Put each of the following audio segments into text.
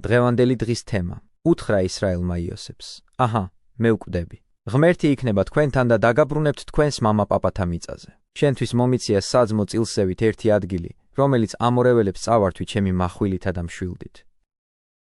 დღევანდელი დღის თემა. უთხრა ისრაელმა იოსებს. აჰა, მე ვკვდები. ღმერთი იქნება თქვენთან და დაგაბრუნებთ თქვენს მამა-პაპათა მიწაზე. შენთვის მომიწია საძმო წილსევით ერთი ადგილი, რომელიც ამორეველებს წავართვით ჩემი מחვილითა და მშვილდით.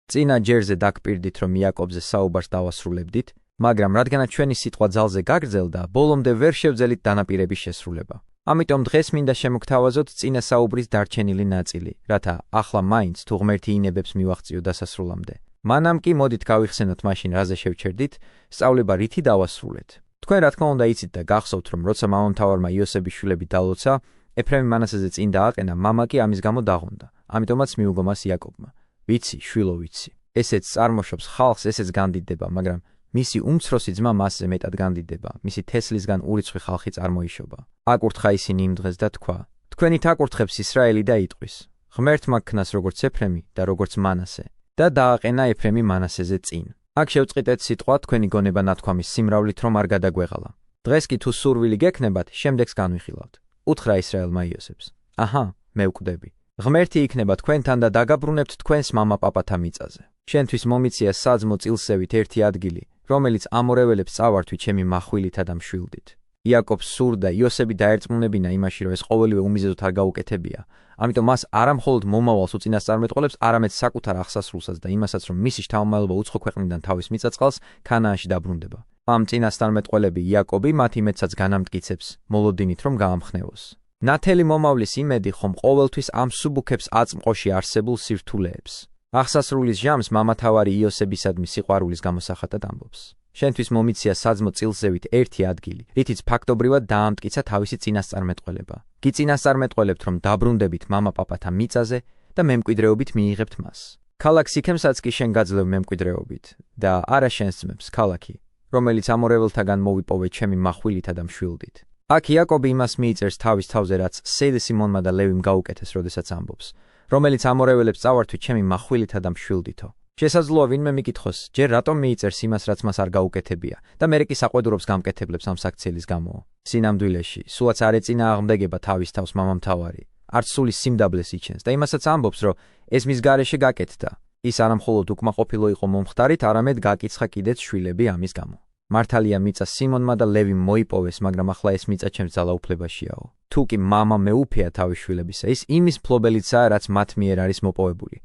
წინა ჯერზე დაგპირდით, რომ იაკობზე საუბარს დავასრულებდით, მაგრამ რადგანაც ჩვენი სიტყვა ძალზე გაგრძელდა, ბოლომდე ვერ შევძელით დანაპირების შესრულება. ამიტომ დღეს მინდა შემოგთავაზოთ წინა საუბრის დარჩენილი ნაწილი, რათა ახლა მაინც თუ ღმერთი ინებებს მივაღწიო დასასრულამდე. მანამ კი მოდით გავიხსენოთ მაშინ რაზე შევჩერდით, სწავლება რითი დავასრულეთ. თქვენ რა თქმა უნდა იცით და გახსოვთ, რომ როცა მამამთავარმა იოსების შვილები დალოცა, ეფრემი მანასეზე წინ დააყენა, მამა კი ამის გამო დაღონდა. ამიტომაც მიუგო მას იაკობმა. ვიცი, შვილო ვიცი. ესეც წარმოშობს ხალხს, ესეც განდიდება, მაგრამ მისი უმცროსი ძმა მასზე მეტად განდიდება, მისი თესლისგან ურიცხვი ხალხი წარმოიშობა. აკურთხა ისინი იმ დღეს და თქვა: თქვენით აკურთხებს ისრაელი და იტყვის: ღმერთმა ქნას როგორც ეფრემი და როგორც მანასე. და დააყენა ეფრემი მანასეზე წინ. აქ შევწყიტეთ სიტყვა თქვენი გონება ნათქვამის სიმრავლით, რომ არ გადაგვეღალა. დღეს კი თუ სურვილი გექნებათ, შემდეგს განვიხილავთ. უთხრა ისრაელმა იოსებს. აჰა, მე ვკვდები. ღმერთი იქნება თქვენთან და დაგაბრუნებთ თქვენს მამა-პაპათა მიწაზე. შენთვის მომიწია საძმო წილსევით ერთი ადგილი, რომელიც ამორეველებს წავართვით ჩემი מחვილითა და მშვილდით. იაკობს სურდა იოსები დაერწმუნებინა იმაში, რომ ეს ყოველივე უმიზეზოდ არ გაუკეთებია. ამიტომ მას არა მხოლოდ მომავალს უწინასწარმეტყველებს, არამედ საკუთარ აღსასრულსაც და იმასაც, რომ მისი შთამომავლობა უცხო ქვეყნიდან თავის მიწა-წყალს ქანაანში დაბრუნდება. ამ წინასწარმეტყველები იაკობი მათ იმედსაც განამტკიცებს, მოლოდინით რომ გაამხნევოს. ნათელი მომავლის იმედი ხომ ყოველთვის ამსუბუქებს აწმყოში არსებულ სირთულეებს. აღსასრულის ჟამს მამათავარი იოსებისადმი სიყვარულის გამოსახატად ამბობს. შენთვის მომიწია საძმო წილსევით ერთი ადგილი, რითიც ფაქტობრივად დაამტკიცა თავისი წინასწარმეტყველება. გიწინასწარმეტყველებთ, რომ დაბრუნდებით მამა-პაპათა მიწაზე და მემკვიდრეობით მიიღებთ მას. ქალაქ სიქემსაც კი შენ გაძლევ მემკვიდრეობით და არა შენს ძმებს, ქალაქი, რომელიც ამორეველთაგან მოვიპოვე ჩემი מחვილითა და მშვილდით. აქ იაკობი იმას მიიწერს თავის თავზე, რაც სეიდე სიმონმა და ლევიმ გაუკეთეს, როდესაც ამბობს, რომელიც ამორეველებს წავართვით ჩემი מחვილითა და მშვილდითო. შესაძლოა ვინმე მიკითხოს, ჯერ რატომ მიიწერს იმას, რაც მას არ გაუკეთებია და მერე კი საყვედურობს გამკეთებლებს ამ საქციელის გამო. სინამდვილეში, სულაც არ ეწინა აღმდეგება თავის თავს მამამთავარი, არც სული სიმდაბლეს იჩენს და იმასაც ამბობს, რომ ეს მის გარეშე გაკეთდა. ის არა მხოლოდ უკმაყოფილო იყო მომხდარით, არამედ გაკიცხა კიდეც შვილები ამის გამო. მართალია მიწა სიმონმა და ლევიმ მოიპოვეს, მაგრამ ახლა ეს მიწა ჩემს ძალაუფლებაშიაო. თუ კი მამა მეუფეა თავის შვილებისა, ის იმის მფლობელიცაა, რაც მათ მიერ არის მოპოვებული.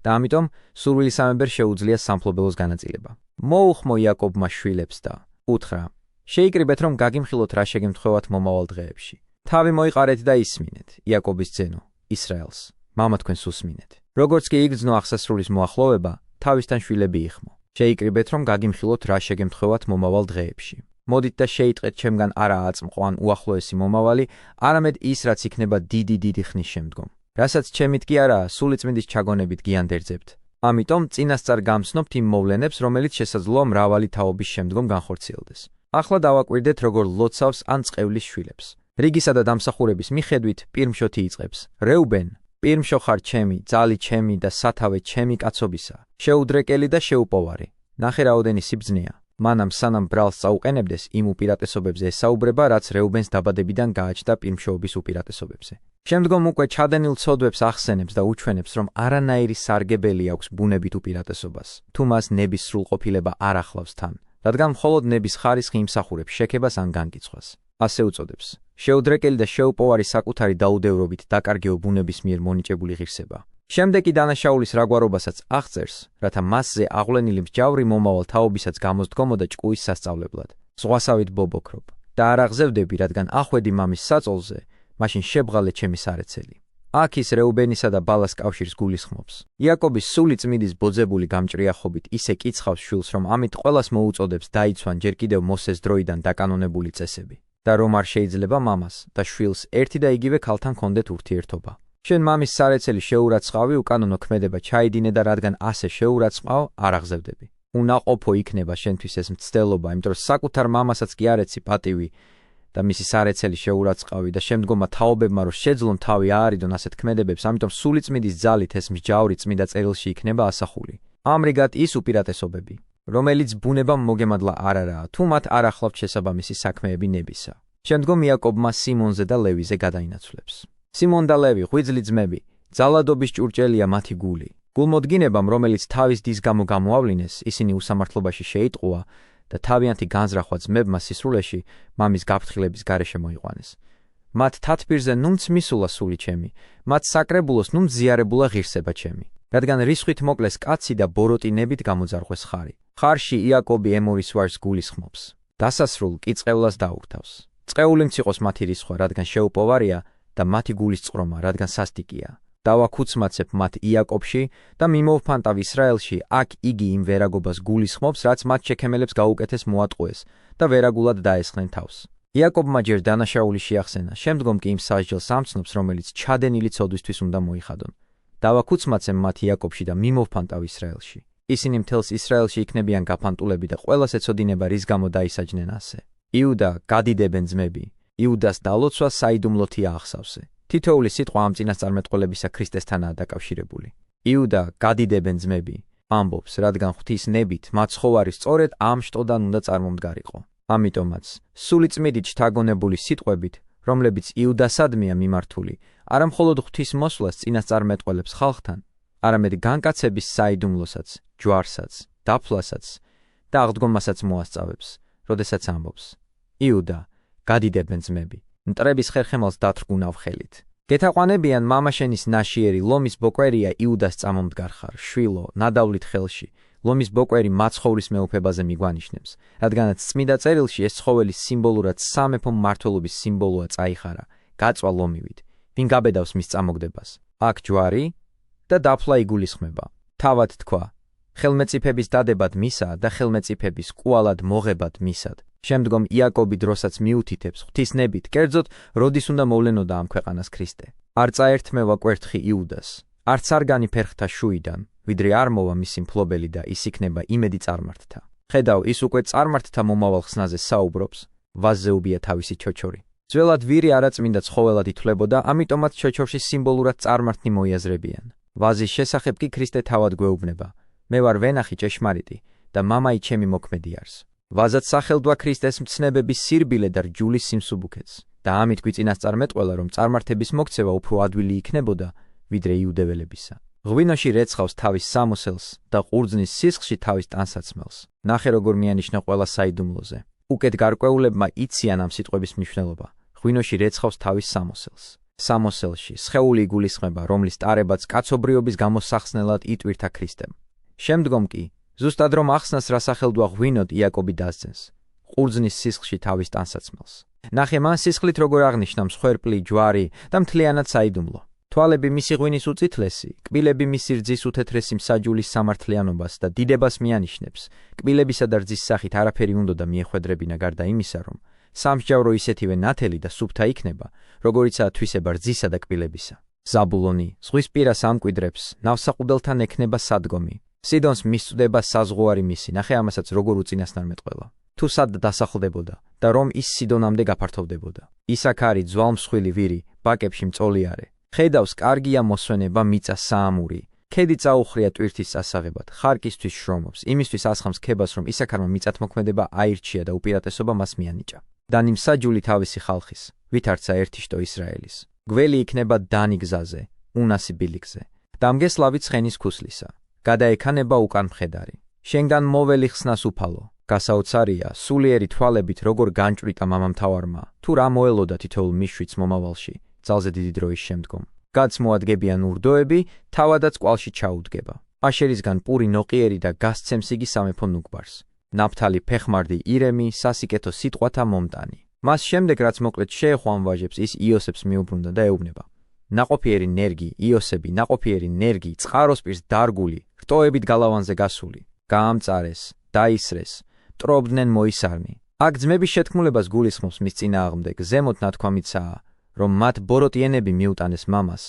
და ამიტომ სურვილისამებრ შეუძლია სამფლობელოს განაწილება. მოუხმო იაკობმა შვილებს და უთხრა: შეიკრიბეთ, რომ გაგიმხილოთ რა შეგემთხვევათ მომავალ დღეებში. თავი მოიყარეთ და ისმინეთ, იაკობის ძენო, ისრაელს, მამა თქვენს უსმინეთ. როგორც კი იგრძნო აღსასრულის მოახლოვება, თავისთან შვილები იხმო. შეიკრიბეთ, რომ გაგიმხილოთ რა შეგემთხვევათ მომავალ დღეებში. მოდით და შეიტყეთ ჩემგან არა აწმყო ან უახლოესი მომავალი, არამედ ის, რაც იქნება დიდი ხნის შემდგომ. რასაც ჩემით კი არაა, სულიწმინდის ჩაგონებით გიანდერძებთ. ამიტომ წინასწარ გამცნობთ იმ მოვლენებს, რომელიც შესაძლოა მრავალი თაობის შემდგომ განხორციელდეს. ახლა დავაკვირდეთ, როგორ ლოცავს ან წყევლის შვილებს. რიგისა და დამსახურების მიხედვით პირმშოთი იწყებს: რეუბენ, პირმშო ხარ ჩემი, ძალი ჩემი და სათავე ჩემი კაცობისა, შეუდრეკელი და შეუპოვარი. ნახე რაოდენი სიბრძნეა. მანამ სანამ ბრალს წაუყენებდეს, იმ უპირატესობებზე ესაუბრება, რაც რეუბენს დაბადებიდან გააჩნდა პირმშოობის უპირატესობებზე. შემდგომ უკვე ჩადენილ ცოდვებს ახსენებს და უჩვენებს, რომ არანაირი სარგებელი აქვს ბუნებით უპირატესობას, თუ მას ნების სრულყოფილება არ ახლავს თან, რადგან მხოლოდ ნების ხარისხი იმსახურებს შექებას ან განკიცხვას. ასე უწოდებს: შეუდრეკელი და შეუპოვარი საკუთარი დაუდევრობით დაკარგეო ბუნების მიერ მონიჭებული ღირსება. შემდეგ კი დანაშაულის რაგვარობასაც აღწერს, რათა მასზე აღვლენილი მსჯავრი მომავალ თაობისაც გამოსდგომოდა ჭკუის სასწავლებლად. ზღვასავით ბობოქრობ და არ აღზევდები, რადგან ახვედი მამის საწოლზე, მაშინ შებღალე ჩემი სარეცელი. აქ ის რეუბენისა და ბალას კავშირს გულისხმობს. იაკობის სული წმიდის ბოძებული გამჭრიახობით ისე კიცხავს შვილს, რომ ამით ყველას მოუწოდებს დაიცვან ჯერ კიდევ მოსეს დროიდან დაკანონებული წესები და რომ არ შეიძლება მამას და შვილს ერთი და იგივე ქალთან ჰქონდეთ ურთიერთობა. შენ მამის სარეცელი შეურაცხავი უკანონო ქმედება ჩაიდინე და რადგან ასე შეურაცხავ, არ აღზევდები. უნაყოფო იქნება შენთვის ეს მცდელობა, იმიტომ რომ საკუთარ მამასაც კი არ ეცი პატივი და მისი სარეცელი შეურაცხავი და შემდგომა თაობებმა რომ შეძლონ თავი აარიდონ ასეთ ქმედებებს, ამიტომ სულიწმიდის ძალით ეს მსჯავრი წმინდა წერილში იქნება ასახული. ამრიგად ის უპირატესობები, რომელიც ბუნებამ მოგემადლა არ არაა, თუ მათ არ ახლავთ შესაბამისი საქმეები ნებისა. შემდგომ იაკობმა სიმონზე და ლევიზე გადაინაცვლებს. სიმონ და ლევი, ღვიძლი ძმები, ძალადობის ჭურჭელია მათი გული. გულმოდგინებამ, რომელიც თავის დის გამო გამოავლინეს, ისინი უსამართლობაში შეიტყუა და თავიანთი განზრახვა ძმებმა სისრულეში მამის გაფრთხილების გარეშე მოიყვანეს. მათ თათბირზე ნუნც მისულა სული ჩემი, მათ საკრებულოს ნუნც ზიარებულა ღირსება ჩემი. რადგან რისხვით მოკლეს კაცი და ბოროტინებით გამოძარღვეს ხარი. ხარში იაკობი ემორის ვაჟს გულისხმობს. დასასრულ კიწყევლას დაურთავს. წყეულიმც იყოს მათი რისხვა, რადგან შეუპოვარია და მათი გულის წყრომა, რადგან სასტიკია. დავაქუცმაცებ მათ იაკობში და მიმოვფანტავ ისრაელში, აქ იგი იმ ვერაგობას გულისხმობს, რაც მათ შექემელებს გაუკეთეს მოატყუეს და ვერაგულად დაესხნენ თავს. იაკობმა ჯერ დანაშაული შეახსენა, შემდგომ კი იმ სასჯელს ამცნობს, რომელიც ჩადენილი ცოდვისთვის უნდა მოიხადონ. დავაქუცმაცებ მათ იაკობში და მიმოვფანტავ ისრაელში. ისინი მთელს ისრაელში იქნებიან გაფანტულები და ყველას ეცოდინება, რის გამო დაისაჯნენ ასე. იუდა გადიდებენ ძმები, იუდას დალოცვა საიდუმლოთია ახსავსე. თითოეული სიტყვა ამ წინასწარმეტყველებისა ქრისტესთანაა დაკავშირებული. იუდა გადიდებენ ძმები, ამბობს, რადგან ღვთის ნებით მათ ცხოვარი სწორედ ამ შტოდან უნდა წარმომდგარიყო. ამიტომაც, სულიწმიდით შთაგონებული სიტყვებით, რომლებიც იუდასადმეა მიმართული, არა მხოლოდ ღვთის მოსვლას წინასწარმეტყველებს ხალხთან, არამედ განკაცების საიდუმლოსაც, ჯვარსაც, დაფლასაც და აღდგომასაც მოასწავებს, როდესაც ამბობს: იუდა, გადიდებენ ძმები, მტრების ხერხემალს დათრგუნავ ხელით. გეთაყვანებიან მამაშენის ნაშიერი, ლომის ბოკვერია იუდას წამომდგარ ხარ, შვილო, ნადავლით ხელში. ლომის ბოკვერი მაცხოვრის მეუფებაზე მიგვანიშნებს, რადგანაც წმიდა წერილში ეს ცხოველი სიმბოლურად სამეფო მმართველობის სიმბოლოა წაიხარა, გაწვა ლომივით, ვინ გაბედავს მის წამოგდებას. აქ ჯვარი და დაფლა იგულისხმება. თავად თქვა: ხელმეწიფების დადებად მისაა და ხელმეწიფების კვალად მოღებად მისად. შემდგომ იაკობი დროსაც მიუთითებს ღვთისნებით, კერძოდ როდის უნდა მოვლენოდა ამ ქვეყანას ქრისტე. არ წაერთმევა კვერთხი იუდას, არც არ განიფერხთა შუიდან, ვიდრე არ მოვა მისი მფლობელი და ის იქნება იმედი წარმართთა. ხედავ, ის უკვე წარმართთა მომავალ ხსნაზე საუბრობს, ვაზზე უბია თავისი ჩოჩორი. ძველად ვირი არაწმინდა ცხოველად ითვლებოდა, ამიტომაც ჩოჩორში სიმბოლურად წარმართნი მოიაზრებიან. ვაზის შესახებ კი ქრისტე თავად გვეუბნება: მე ვარ ვენახი ჭეშმარიტი და მამაი ჩემი მოქმედი არს. ვაზად სახელდვა ქრისტეს მცნებების სირბილე და რჯულის სიმსუბუქეც და ამით გვიწინასწარმეტყველა, რომ წარმართების მოქცევა უფრო ადვილი იქნებოდა, ვიდრე იუდეველებისა. ღვინოში რეცხავს თავის სამოსელს და ყურძნის სისხლში თავის ტანსაცმელს. ნახე, როგორ მიანიშნა ყველა საიდუმლოზე. უკეთ გარკვეულებმა იციან ამ სიტყვების მნიშვნელობა. ღვინოში რეცხავს თავის სამოსელს. სამოსელში სხეული იგულისხმება, რომლის ტარებაც კაცობრიობის გამოსახსნელად იტვირთა ქრისტემ. შემდგომ კი ზუსტად რომ ახსნას რა სახელდვა ღვინოდ იაკობი დასძენს, ყურძნის სისხლში თავის ტანსაცმელს. ნახე, მან სისხლით როგორ აღნიშნა მსხვერპლი, ჯვარი და მთლიანად საიდუმლო. თვალები მისი ღვინის უწითლესი, კბილები მისი რძის უთეთრესი მსაჯულის სამართლიანობას და დიდებას მიანიშნებს. კბილებისა და რძის სახით არაფერი უნდოდა მიეხვედრებინა გარდა იმისა, რომ სამსჯავრო ისეთივე ნათელი და სუფთა იქნება, როგორიცაა თვისება რძისა და კბილებისა. ზაბულონი ზღვისპირას ამკვიდრებს, ნავსაყუდელთან ექნება სადგომი. სიდონს მისწვდება საზღვარი მისი, ნახე ამასაც როგორ უწინასწარმეტყველა. თუ სად დასახლდებოდა და რომ ის სიდონამდე გაფართოვდებოდა. ისაქარი ძვალმსხვილი ვირი, ბაკებში მწოლიარე. ხედავს, კარგია მოსვენება მიწა საამური. ქედი წაუხრია ტვირთის წასაღებად, ხარკისთვის შრომობს, იმისთვის ასხამს ქებას, რომ ისაქარმა მიწათმოქმედება აირჩია და უპირატესობა მას მიანიჭა. დანი მსაჯული თავისი ხალხის, ვითარცა ერთი შტო ისრაელის. გველი იქნება დანი გზაზე, უნასი ბილიკზე. დამგესლავი ცხენის ქუსლისა. გადაექანება უკან მხედარი. შენგან მოველი ხსნას უფალო. გასაოცარია, სულიერი თვალებით როგორ განჭვრიტა მამამთავარმა, თუ რა მოელოდა თითოეულ მიშვიდს მომავალში, ძალზე დიდი დროის შემდგომ. გაც მოადგებიან ურდოები, თავადაც კვალში ჩაუდგება. აშერისგან პური ნოყიერი და გასცემს იგი სამეფო ნუგბარს. ნაფთალი ფეხმარდი ირემი, სასიკეთო სიტყვათა მომტანი. მას შემდეგ, რაც მოკლედ შეეხო ამ ვაჟებს, ის იოსებს მიუბრუნდა და ეუბნება: ნაყოფიერი ნერგი, იოსები, ნაყოფიერი ნერგი, წყაროსპირს დარგული, რტოებით გალავანზე გასული, გაამწარეს, დაისრეს, მტრობდნენ მოისარნი. აქ ძმების შეთქმულებას გულისხმობს მის წინააღმდეგ, ზემოთ ნათქვამიცაა, რომ მათ ბოროტიენები მიუტანეს მამას,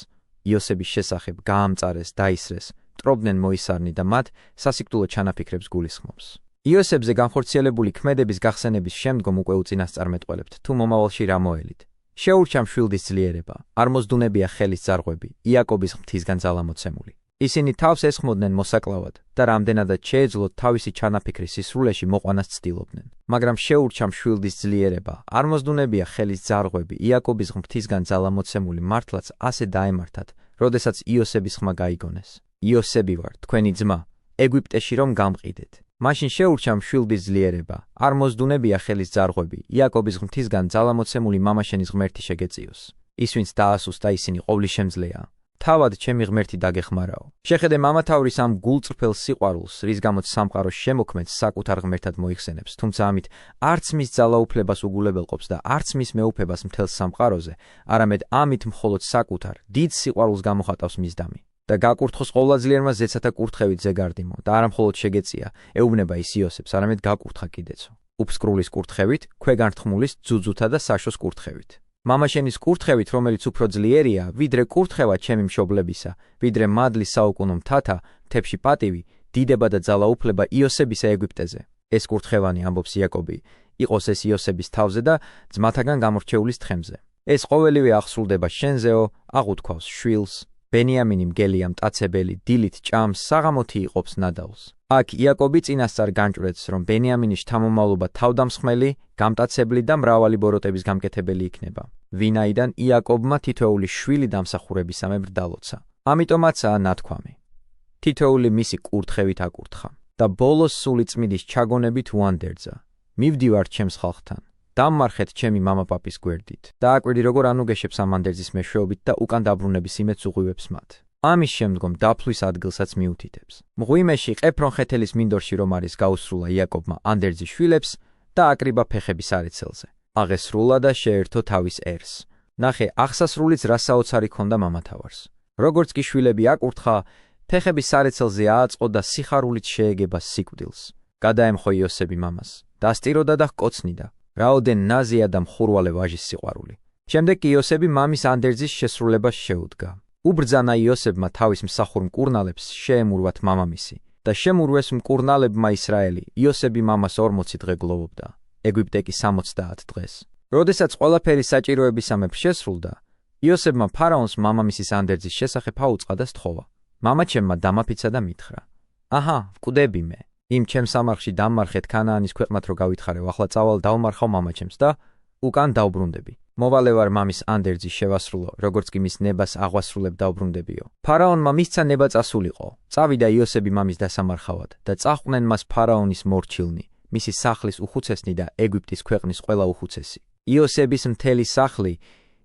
იოსების შესახებ გაამწარეს, დაისრეს, მტრობდნენ მოისარნი და მათ სასიკვდილო ჩანაფიქრებს გულისხმობს. იოსებზე განხორციელებული ქმედების გახსენების შემდგომ უკვე უწინასწარმეტყველებთ, თუ მომავალში რა მოელით. შეურჩა მშვილდის ძლიერება, არ მოსდუნებია ხელის ძარღვები, იაკობის ღმრთისგან ძალამოცემული. ისინი თავს ესხმოდნენ მოსაკლავად და რამდენადაც შეეძლოთ თავისი ჩანაფიქრის სისრულეში მოყვანას ცდილობდნენ. მაგრამ შეურჩა მშვილდის ძლიერება, არ მოსდუნებია ხელის ძარღვები, იაკობის ღმრთისგან ძალამოცემული მართლაც ასე დაემართათ, როდესაც იოსების ხმა გაიგონეს. იოსები ვარ, თქვენი ძმა, ეგვიპტეში რომ გამყიდეთ. მაშინ შეურჩა მშვილდის ძლიერება, არ მოსდუნებია ხელის ძარღვები, იაკობის ღმრთისგან ძალამოცემული მამაშენის ღმერთი შეგეწიოს. ის ვინც დაასუსტა ისინი ყოვლისშემძლეა. თავად ჩემი ღმერთი დაგეხმარაო. შეხედე მამათauris ამ გულწრფელ სიყვარულს, რის გამოც სამყაროს შემოქმედს საკუთარ ღმერთად მოიხსენებს, თუმცა ამით არც მის ძალაუფლებას უგულებელყოფს და არც მის მეუფებას მთელ სამყაროზე, არამედ ამით მხოლოდ საკუთარ დიდ სიყვარულს გამოხატავს მის დამი. და გაკურთხოს ყოვლადძლიერმა ზეცათა კურთხევით ზეგარდიმო და არა მხოლოდ შეგეწია, ეუბნება ის იოსებს, არამედ გაკურთხა კიდეცო. უფსკრულის კურთხევით, ქვეგანრთხმულის, ძუძუთა და საშოს კურთხევით. მამაშენის კურთხევით, რომელიც უფრო ძლიერია, ვიდრე კურთხევა ჩემი მშობლებისა, ვიდრე მადლის საუკუნო მთათა, მთებში პატივი, დიდება და ძალაუფლება იოსებისა ეგვიპტეზე. ეს კურთხევანი, ამბობს იაკობი, იყოს ეს იოსების თავზე და ძმათაგან გამორჩეულის თხემზე. ეს ყოველივე აღსრულდება შენზეო, აღუთქვავს შვილს. ბენიამინი მგელია მტაცებელი, დილით ჭამს, საღამოთი იყოფს ნადავლს. აქ იაკობი წინასწარ განჭვრეტს, რომ ბენიამინის შთამომავლობა თავდამსხმელი, გამტაცებული და მრავალი ბოროტების გამკეთებელი იქნება. ვინაიდან იაკობმა თითოეული შვილი დამსახურებისამებრ დალოცა. ამიტომაცაა ნათქვამი. თითოეული მისი კურთხევით აკურთხა და ბოლოს სულიწმიდის ჩაგონებით უანდერძა. მივდივარ ჩემს ხალხთან. დამმარხეთ ჩემი მამაპაპის გვერდით და აკვირდი როგორ ანუგეშებს ამ ანდერძის მეშვეობით და უკან დაბრუნების იმედს უღვივებს მათ. ამის შემდგომ დაფლვის ადგილსაც მიუთითებს. მღვიმეში ყეფრონხეთელის მინდორში რომ არის გაუსრულა იაკობმა ანდერძის შვილებს და აკრიბა ფეხები სარეცელზე. აღესრულა და შეერთო თავის ერს. ნახე, აღსასრულიც რა საოცარი ქონდა მამათავარს. როგორც კი შვილები აკურთხა, ფეხები სარეცელზე ააწყო და სიხარულით შეეგება სიკვდილს. გადაემხო იოსები მამას, დასტიროდა და ჰკოცნიდა. რაოდენ ნაზია და მხურვალე ვაჟის სიყვარული. შემდეგ კი იოსები მამის ანდერძის შესრულებას შეუდგა. უბრძანა იოსებმა თავის მსახურ მკურნალებს შეემურვათ მამამისი და შემურვეს მკურნალებმა ისრაელი. იოსები მამას 40 დღე გლოვობდა, ეგვიპტე კი 70 დღეს. როდესაც ყველაფერი საჭიროებისამებრ შესრულდა, იოსებმა ფარაონს მამამისის ანდერძის შესახებ აუწყა და სთხოვა. მამაჩემმა დამაფიცა და მითხრა: აჰა, ვკვდები მე. იმ ჩემს სამარხში დამმარხეთ ქანაანის ქვეყნად რო გავითხარევ, ახლა წავალ დავმარხავ მამაჩემს და უკან დავბრუნდები. მოვალე ვარ მამის ანდერძის შევასრულო, როგორც კი მის ნებას აღვასრულებ დავბრუნდებიო. ფარაონმა მისცა ნება წასულიყო. წავიდა იოსები მამის დასამარხავად და წაჰყვნენ მას ფარაონის მორჩილნი, მისი სახლის უხუცესნი და ეგვიპტის ქვეყნის ყველა უხუცესი. იოსების მთელი სახლი,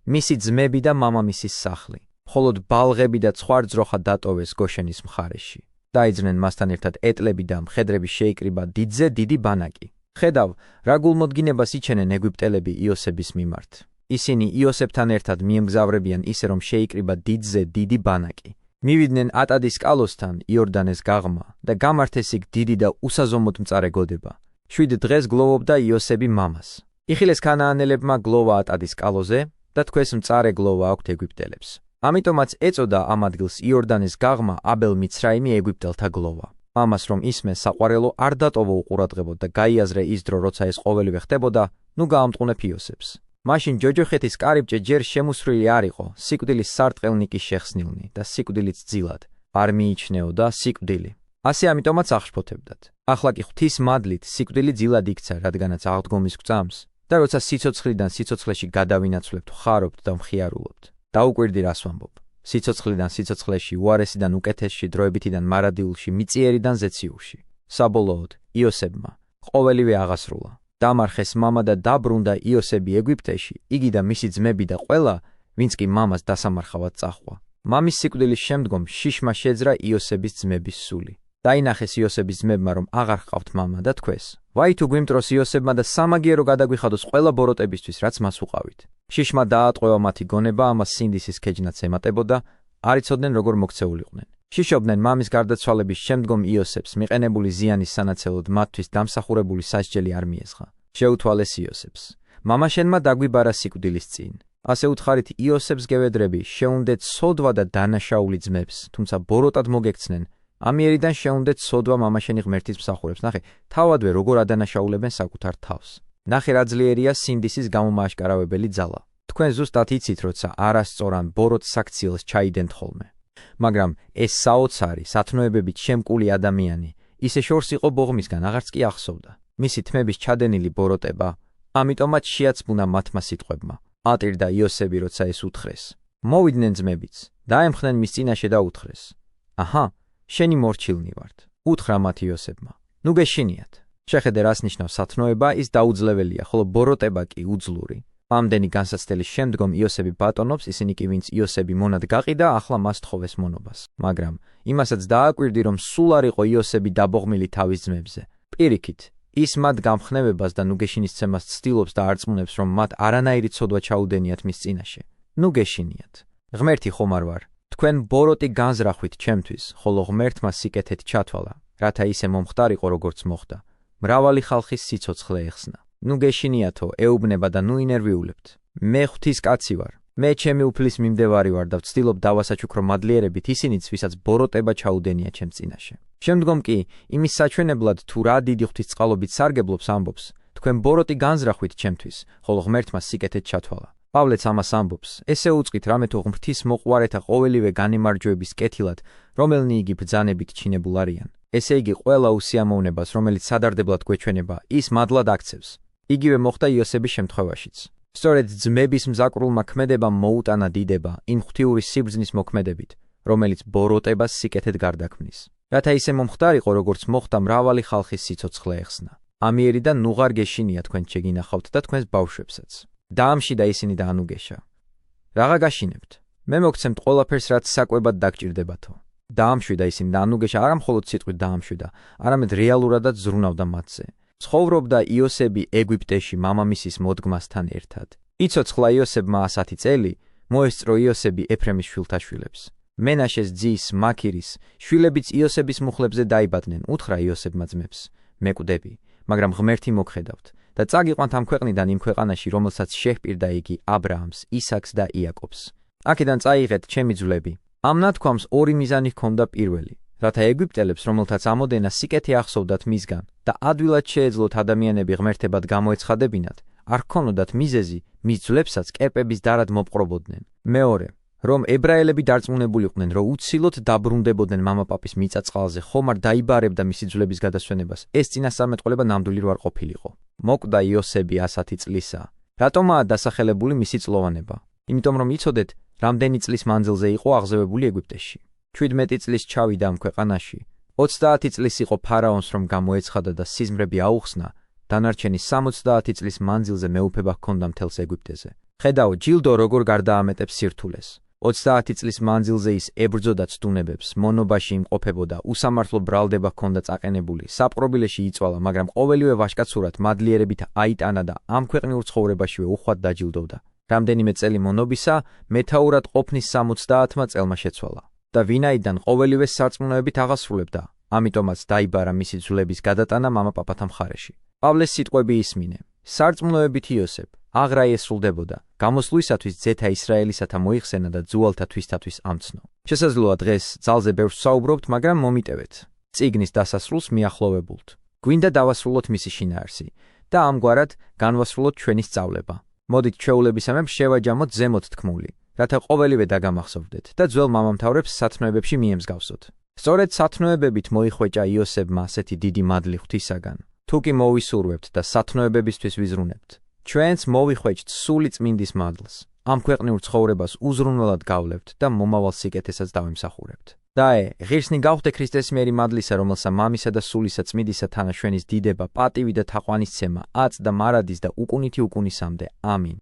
მისი ძმები და მამამისის სახლი. მხოლოდ ბალღები და ცხვარძროხა დატოვეს გოშენის მხარეში. დაიძრნენ მასთან ერთად ეტლები და მხედრები შეიკრიბა დიდზე დიდი ბანაკი. ხედავ, რა გულმოდგინებას იჩენენ ეგვიპტელები იოსების მიმართ. ისინი იოსებთან ერთად მიემგზავრებიან ისე რომ შეიკრიბა დიდზე დიდი ბანაკი. მივიდნენ ატადის კალოსთან იორდანეს გაღმა და გამართეს იქ დიდი და უსაზომოდ მწარე გოდება. 7 დღეს გლოვობდა იოსები მამას. იხილეს ქანაანელებმა გლოვა ატადის კალოზე და თქვეს მწარე გლოვა აქვთ ეგვიპტელებს. ამიტომაც ეწოდა ამ ადგილს იორდანეს გაღმა აბელ მიცრაიმი ეგვიპტელთა გლოვა. ამას რომ ისმე საყვარელო არ დატოვო უყურადღებოდ და გაიაზრე ის დრო, როცა ეს ყოველივე ხდებოდა, ნუ გაამტყუნებ იოსებს. მაშინ ჯოჯოხეთის კარიბჭე ჯერ შემუსრილი არ იყო, სიკვდილის სარტყელნი კი შეხსნილნი და სიკვდილიც ძილად. არ მიიჩნეოდა სიკვდილი. ასე ამიტომაც აღშფოთებდათ. ახლა კი ღვთის მადლით სიკვდილი ძილად იქცა, რადგანაც აღდგომის გვწამს და როცა სიცოცხლიდან სიცოცხლეში გადავინაცვლებთ, ხარობთ და მხიარულობთ. დაუკვირდი რას ვამბობ. სიცოცხლიდან სიცოცხლეში, უარესიდან უკეთესში, დროებითიდან მარადილში, მიწიერიდან ზეციურში. საბოლოოდ იოსებმა ყოველივე აღასრულა. დამარხეს მამა და დაბრუნდა იოსები ეგვიპტეში, იგი და მისი ძმები და ყველა, ვინც კი მამას დასამარხავად წაჰყვა. მამის სიკვდილის შემდგომ შიშმა შეძრა იოსების ძმების სული. დაინახეს იოსების ძმებმა, რომ აღარ ჰყავთ მამა და თქვეს: ვაი თუ გვიმტროს იოსებმა და სამაგიერო გადაგვიხადოს ყველა ბოროტებისთვის, რაც მას უყავით. შიშმა დაატყვევა მათი გონება, ამას სინდისის ქეჯნაც ემატებოდა, არ იცოდნენ როგორ მოქცეულიყვნენ. შიშობდნენ მამის გარდაცვალების შემდგომ იოსებს, მიყენებული ზიანის სანაცელოდ მათთვის დამსახურებული სასჯელი არ მიეძღა. შეუთვალეს იოსებს. მამაშენმა დაგვიბარა სიკვდილის წინ. ასე უთხარით იოსებს გევედრები, შეუნდეთ სოდვა და დანაშაული ძმებს, თუმცა ბოროტად მოგექცნენ. ამიერიდან შეუნდეთ სოდვა მამაშენი ღმერთის მსახურებს. ნახე, თავადვე როგორ ადანაშაულებენ საკუთარ თავს. ნახე რა ძლიერია სინდისის გამომააშკარავებელი ძალა. თქვენ ზუსტად იცით, როცა არასწორან ბოროტ საქციელს ჩაიდენთ ხოლმე. მაგრამ ეს საოცარი, სათნოებებით შემკული ადამიანი, ისე შორს იყო ბოღმისგან, აღარც კი ახსოვდა. მისი თმების ჩადენილი ბოროტება, ამიტომაც შეაცმუნა მათმა სიტყვებმა. ატირდა იოსები, როცა ეს უთხრეს. მოვიდნენ ძმებიც, დაემხნენ მის წინაშე და უთხრეს: აჰა, შენი მორჩილნი ვართ. უთხრა მათ იოსებმა. ნუ გეშინიათ. შეხედე რას ნიშნავს სათნოება, ის დაუძლებელია, ხოლო ბოროტება კი უძლური. ამდენი განსაცდელის შემდგომ იოსები ბატონობს, ისინი კი ვინც იოსები მონად გაყიდა, ახლა მას თხოვეს მონობას. მაგრამ იმასაც დააკვირდი, რომ სულ არ იყო იოსები დაბოღმილი თავის ძმებზე. პირიქით, ის მათ გამხნევებას და ნუგეშინისცემას ცდილობს და არწმუნებს, რომ მათ არანაირი ცოდვა ჩაუდენიათ მის წინაშე. ნუ გეშინიათ. ღმერთი ხომ არ ვარ. თქვენ ბოროტი განზრახვით ჩემთვის, ხოლო ღმერთმა სიკეთეთ ჩათვალა, რათა ისე მომხდარიყო, როგორც მოხდა. მრავალი ხალხის სიცოცხლე ეხსნა. ნუ გეშინიათო, ეუბნება და ნუ ინერვიულებთ. მე ღვთის კაცი ვარ. მე ჩემი უფლის მიმდევარი ვარ და ვცდილობ დავასაჩუქრო მადლიერებით ისინიც, ვისაც ბოროტება ჩაუდენია ჩემს წინაშე. შემდგომ კი იმის საჩვენებლად თუ რა დიდი ღვთისწყალობით სარგებლობს ამბობს, თქვენ ბოროტი განზრახვით ჩემთვის, ხოლო ღმერთმა სიკეთეთ ჩათვალა. პავლეც ამას ამბობს, ესე უწყით რამე თუ ღმრთის მოყვარეთა ყოველივე განემარჯვების კეთილად, რომელნი იგი ბრძანებით ჩინებულ არიან. ესე იგი ყველა უსიამოვნებას, რომელიც სადარდებლად გვეჩვენება, ის მადლად აქცევს. იგივე მოხდა იოსების შემთხვევაშიც. სწორედ ძმების მზაკრულმა ქმედებამ მოუტანა დიდება იმ ღვთიური სიბრძნის მოქმედებით, რომელიც ბოროტებას სიკეთედ გარდაქმნის. რათა ისე მომხდარიყო, როგორც მოხდა მრავალი ხალხის სიცოცხლე ეხსნა. ამიერიდან ნუ ღარ გეშინია თქვენ შეგინახავთ და თქვენს ბავშვებსაც. დაამშვიდა ისინი და ანუგეშა. რაღა გაშინებთ? მე მოგცემთ ყველაფერს, რაც საკვებად დაგჭირდებათო. დაამშვიდა ისინი და ანუგეშა არა მხოლოდ სიტყვით დაამშვიდა, არამედ რეალურადაც ზრუნავდა მათზე. ცხოვრობდა იოსები ეგვიპტეში მამამისის მოდგმასთან ერთად. იცოცხლა იოსებმა 100 წელი, მოესწრო იოსები ეფრემის შვილთაშვილებს. მენაშეს ძის, მაქირის, შვილებიც იოსების მუხლებზე დაიბადნენ, უთხრა იოსებმა ძმებს. მეკვდები, მაგრამ ღმერთი მოგხედავთ და წაგიყვანთ ამ ქვეყნიდან იმ ქვეყანაში, რომელსაც შეჰპირდა იგი აბრაამს, ისაკს და იაკობს. აქედან წაიღეთ ჩემი ძვლები. ამ ნათქვამს ორი მიზანი ჰქონდა პირველი, რათა ეგვიპტელებს, რომელთაც ამოდენა სიკეთე ახსოვდათ მისგან და ადვილად შეეძლოთ ადამიანები ღმერთებად გამოეცხადებინათ, არ ჰქონოდათ მიზეზი მის ძვლებსაც კერპების დარად მოპყრობოდნენ. მეორე, რომ ებრაელები დარწმუნებულიყვნენ, რომ უცილოდ დაბრუნდებოდნენ მამაპაპის მიწა-წყალზე, ხომ არ დაიბარებდა მისი ძვლების გადასვენებას, ეს წინასწარმეტყველება ნამდვილი როარ ყოფილიყო. მოკვდა იოსები 100 წლისა. რატომაა დასახელებული მისი წლოვანება? იმიტომ რომ იცოდეთ, რამდენი წლის მანძილზე იყო აღზევებული ეგვიპტეში. 17 წლის ჩავიდა ამ ქვეყანაში. 30 წლის იყო ფარაონს რომ გამოეცხადა და სიზმრები აუხსნა, დანარჩენი 70 წლის მანძილზე მეუფება ჰქონდა მთელს ეგვიპტეზე. ხედავ, ჯილდო როგორ გარდაამეტებს სირთულეს. 30 წლის მანძილზე ის ებრძოდა ცდუნებებს, მონობაში იმყოფებოდა, უსამართლო ბრალდება ჰქონდა წაყენებული, საპყრობილეში იწვალა, მაგრამ ყოველივე ვაჟკაცურად მადლიერებით აიტანა და ამ ქვეყნიურ ცხოვრებაშივე უხვად დაჯილდოვდა. რამდენიმე წელი მონობისა, მეთაურად ყოფნის 70-მა წელმა შეცვალა. და ვინაიდან ყოველივე სარწმუნოებით აღასრულებდა, ამიტომაც დაიბარა მისი ძვლების გადატანა მამაპაპათა მხარეში. პავლეს სიტყვები ისმინე. სარწმუნოებით იოსებ აღრა ესრულდებოდა, გამოსვლისათვის ძეთა ისრაელისათა მოიხსენა და ძუალთა თვისთათვის ამცნო. შესაძლოა დღეს ძალზე ბევრს საუბრობთ, მაგრამ მომიტევეთ. წიგნის დასასრულს მიახლოვებულთ. გვინდა დავასრულოთ მისი შინაარსი და ამგვარად განვასრულოთ ჩვენი სწავლება. მოდით ჩვეულებისამებრ შევაჯამოთ ზემოთ თქმული, რათა ყოველივე დაგამახსოვდეთ და ძველ მამამთავრებს სათნოებებში მიემსგავსოთ. სწორედ სათნოებებით მოიხვეჭა იოსებმა ასეთი დიდი მადლი ღვთისაგან. თუ კი მოვისურვებთ და სათნოებებისთვის ვიზრუნებთ, ჩვენც მოვიხვეჭთ სული წმინდის მადლს. ამ ქვეყნიურ ცხოვრებას უზრუნველად გავლევთ და მომავალ სიკეთესაც დავემსახურებთ. დაე, ღირსნი გავხდე ქრისტეს მიერი მადლისა, რომელსა მამისა და სულისა წმინდისა თანაშვენის დიდება, პატივი და თაყვანისცემა, აწ და მარადის და უკუნითი უკუნისამდე. ამინ.